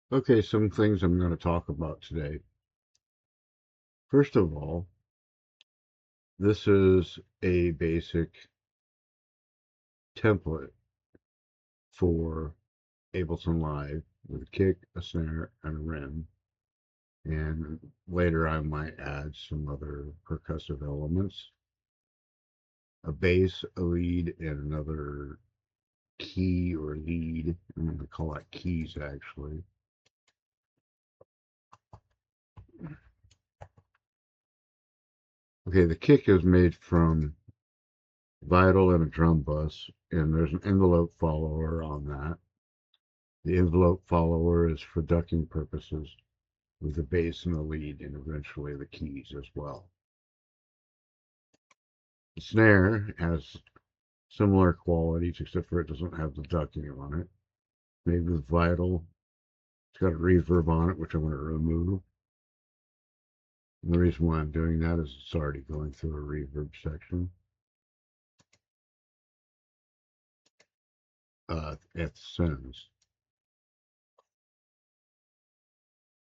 Okay, some things I'm going to talk about today. First of all, this is a basic template for Ableton Live with a kick, a snare, and a rim. And later I might add some other percussive elements, a bass, a lead, and another key or lead. I'm going to call that keys actually. Okay, the kick is made from vital and a drum bus, and there's an envelope follower on that. The envelope follower is for ducking purposes with the bass and the lead and eventually the keys as well. The snare has similar qualities except for it doesn't have the ducking on it. Made with vital. It's got a reverb on it, which I'm going to remove. And the reason why I'm doing that is it's already going through a reverb section. At the sends.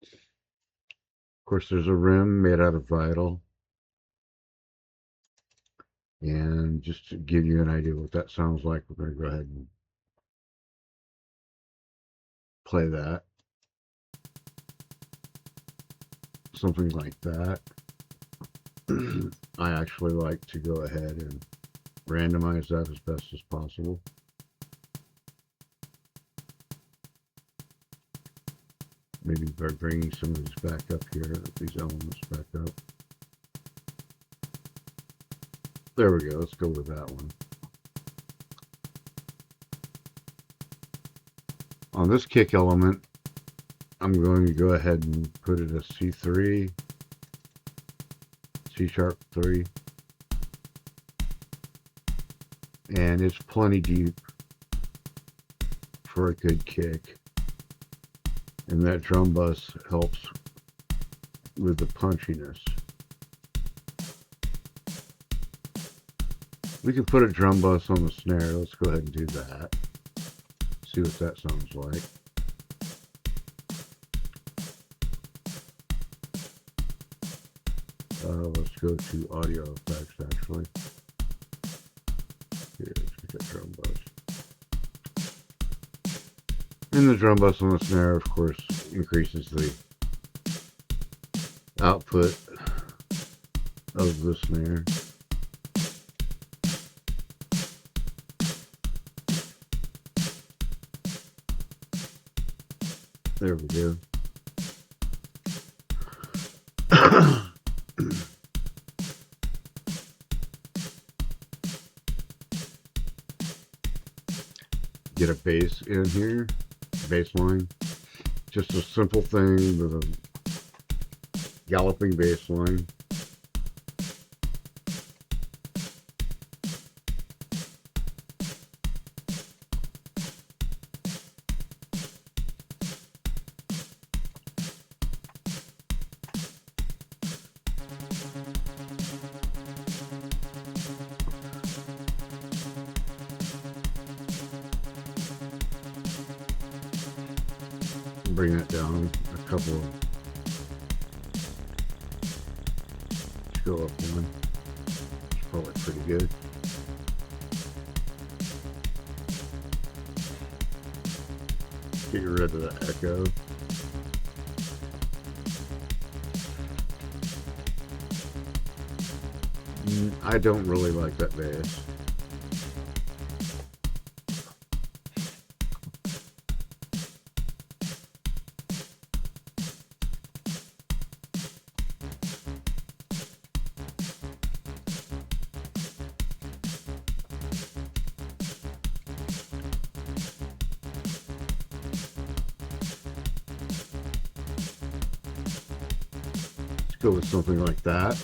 Of course, there's a rim made out of vital. And just to give you an idea what that sounds like, we're going to go ahead and play that. Something like that. I actually like to go ahead and randomize that as best as possible. Maybe by bringing some of these back up here, these elements back up. There we go, let's go with that one. On this kick element, I'm going to go ahead and put it as C3, C-sharp 3, and it's plenty deep for a good kick. And that drum bus helps with the punchiness. We can put a drum bus on the snare. Let's go ahead and do that. See what that sounds like. Let's go to audio effects actually. Here, let's get that drum bus. And the drum bus on the snare, of course, increases the output of the snare. There we go. Get a bass in here, bass line. Just a simple thing with a galloping bass line. Bring that down a couple of, let's go up one. It's probably pretty good. Get rid of the echo. I don't really like that bass. Go with something like that.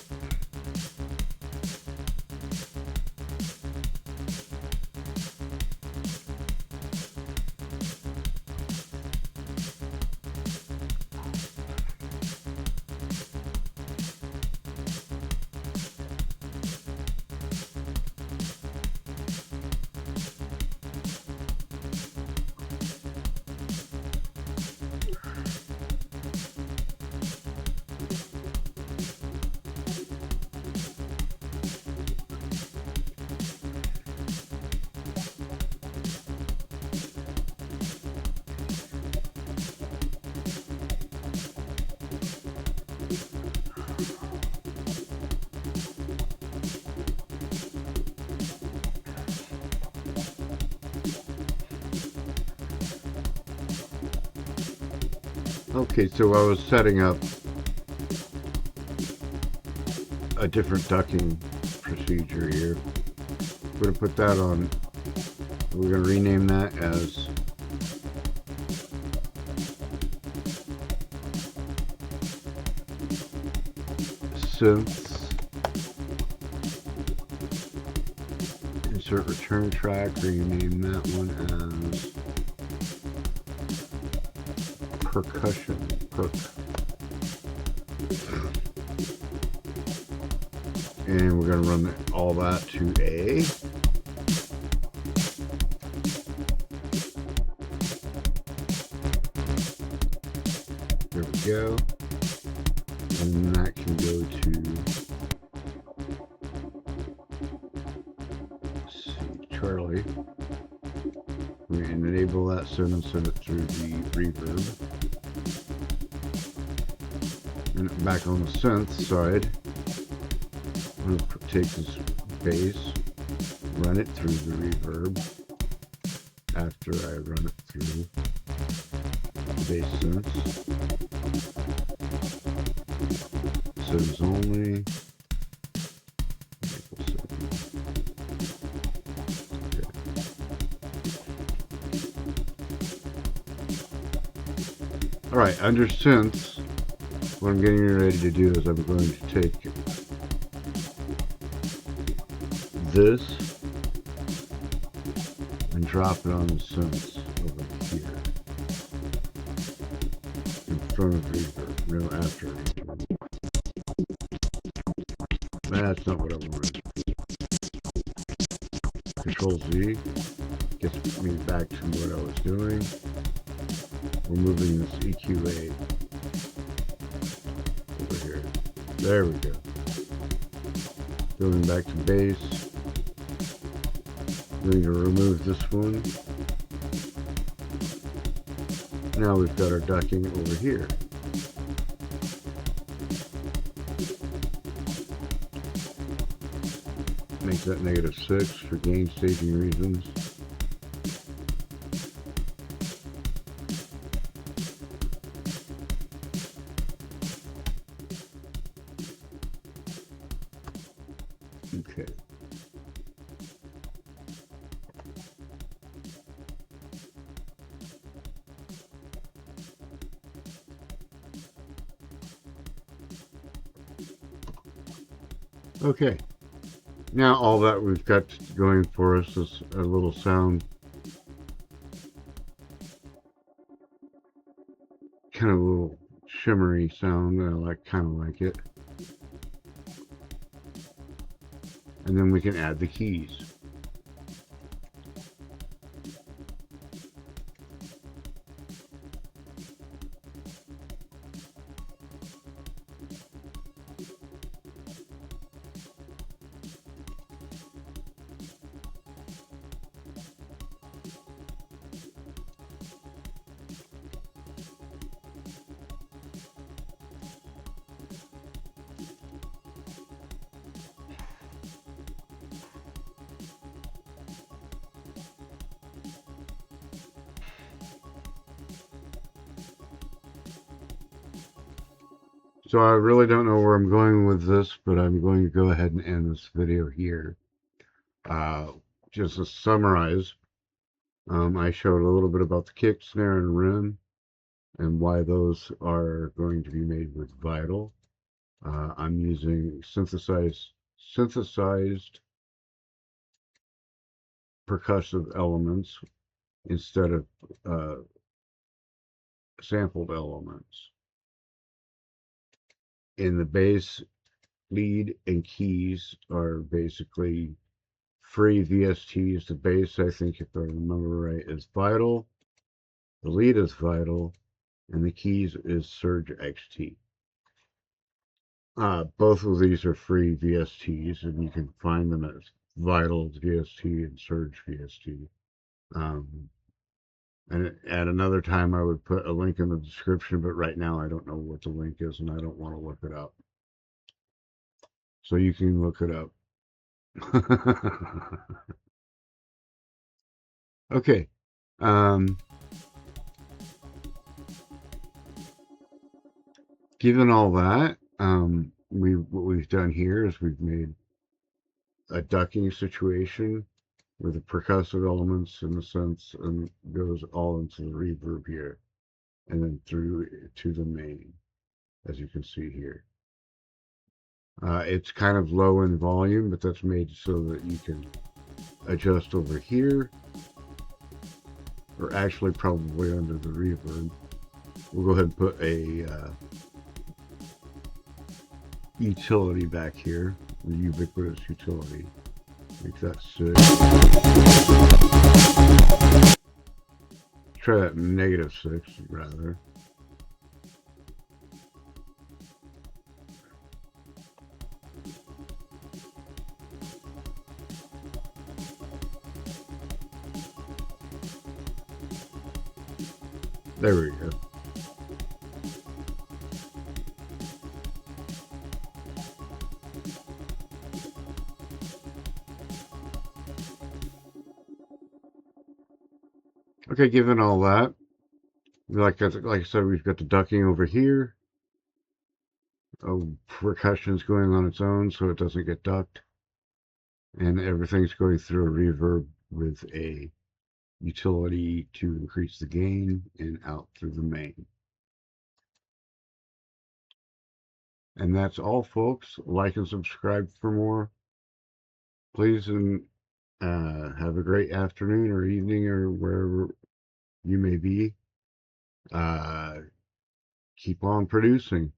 Okay, so I was setting up a different ducking procedure here. We're going to put that on, we're going to rename that as synths, insert return track, rename that one as percussion, perk. And we're going to run all that to A. There we go. And that can go to C, Charlie. We can enable that soon and send it through the reverb. And back on the synth side, I'm going to take this bass, run it through the reverb after I run it through the bass synths. Synths only. All right, under synths, what I'm getting ready to do is I'm going to take this and drop it on the synths over here in front of reverb, no after reverb. That's not what I wanted. Control Z gets me back to what I was doing. We're moving this EQA over here. There we go. Going back to bass. We're going to remove this one. Now we've got our ducking over here. Make that -6 for gain staging reasons. Okay. Okay. Now all that we've got going for us is a little sound, kind of a little shimmery sound. I kind of like it. And then we can add the keys. So I really don't know where I'm going with this, but I'm going to go ahead and end this video here. Just to summarize, I showed a little bit about the kick, snare, and rim, and why those are going to be made with Vital. I'm using synthesized percussive elements instead of sampled elements. In the bass, lead and keys are basically free VSTs. The bass, I think, if I remember right, is Vital. The lead is Vital, and the keys is Surge XT. Both of these are free VSTs, and you can find them as Vital VST and Surge VST. And at another time, I would put a link in the description, but right now I don't know what the link is, and I don't want to look it up. So you can look it up. Okay. Given all that, what we've done here is we've made a ducking situation where the percussive elements, in a sense, and goes all into the reverb here, and then through to the main, as you can see here. It's kind of low in volume, but that's made so that you can adjust over here, or actually probably under the reverb. We'll go ahead and put a utility back here, the ubiquitous utility. Make that 6. Try that -6 rather. There we go. Okay, given all that, like I said, we've got the ducking over here. Oh, percussion's going on its own, so it doesn't get ducked, and everything's going through a reverb with a utility to increase the gain and out through the main. And that's all, folks. Like and subscribe for more, please, and have a great afternoon or evening or wherever you may be. Keep on producing.